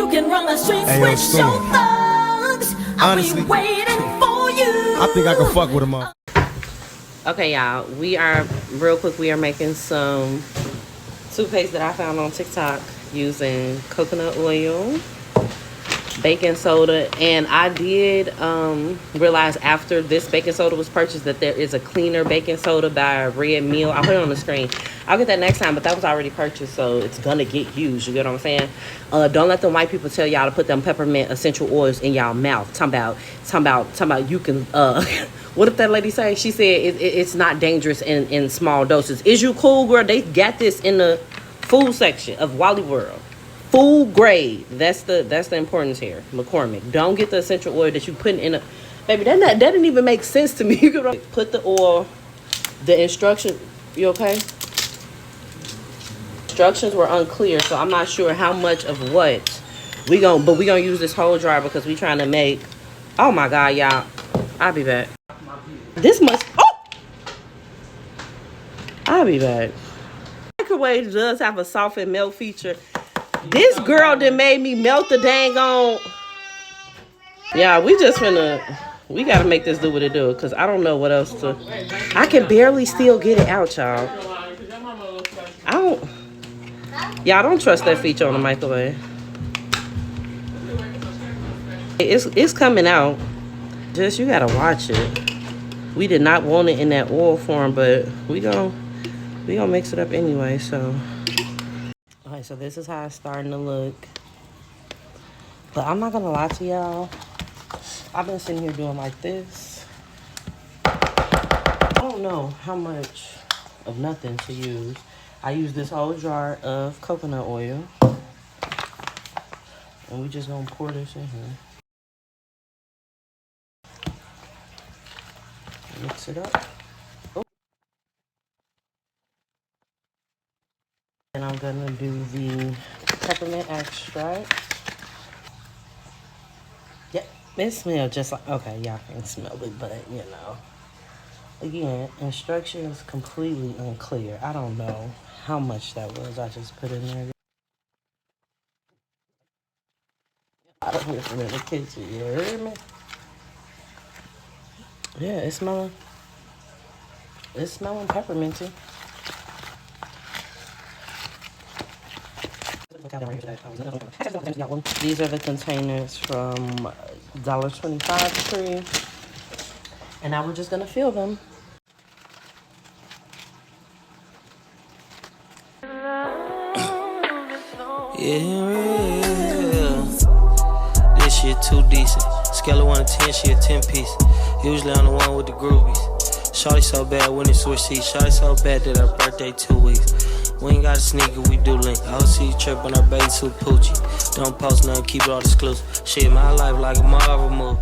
You can run the streets with Storm. your thugs. Honestly, I'll be waiting for you. I think I can fuck with him up. Okay, y'all, we are real quick. We are making some toothpaste that I found on TikTok using coconut oil, baking soda, and I did realize after this baking soda was purchased that there is a cleaner baking soda by Red Mill. I'll put it on the screen. I'll get that next time, but that was already purchased, so it's gonna get used. You get what I'm saying? Don't let them white people tell y'all to put them peppermint essential oils in y'all mouth. Talking about you can what if that lady say? She said it's not dangerous in small doses. Is you cool, girl? They got this in the food section of Wally World. Food grade. That's the importance here. McCormick. Don't get the essential oil that you put in a baby. That didn't even make sense to me. You can put the oil. The instruction. You okay? Instructions were unclear, so I'm not sure how much of what we gonna use this whole jar because we trying to make. Oh my God, y'all! I'll be back. This much. Oh, I'll be back. Microwave does have a soft and melt feature. This girl that made me melt the dang on. Yeah, we gotta make this do what it do, because I don't know what else to. I can barely still get it out, y'all. Y'all don't trust that feature on the microwave. It's coming out. Just you gotta watch it. We did not want it in that oil form, but we gonna mix it up anyway. So. Okay, so this is how it's starting to look. But I'm not gonna lie to y'all. I've been sitting here doing like this. I don't know how much of nothing to use. I use this whole jar of coconut oil. And we just gonna pour this in here. Mix it up. Oh. And I'm gonna do the peppermint extract. Yep, it smells just like, okay, y'all can smell it, but you know. Again, instructions completely unclear. I don't know how much that was I just put in there. I don't hear from in the kitchen, you hear me? Yeah, it's smelling pepperminty. These are the containers from $1.25 free. And now we're just gonna fill them. Yeah, this shit too decent. Scale of 1 to 10, she a 10 piece. Usually I'm the one with the groovies. Shawty so bad when it switch seats. Shawty so bad that her birthday 2 weeks. We ain't got a sneaker, we do link. I see you trip on our baby too poochie. Don't post nothing, keep it all exclusive. Shit, my life like a Marvel movie.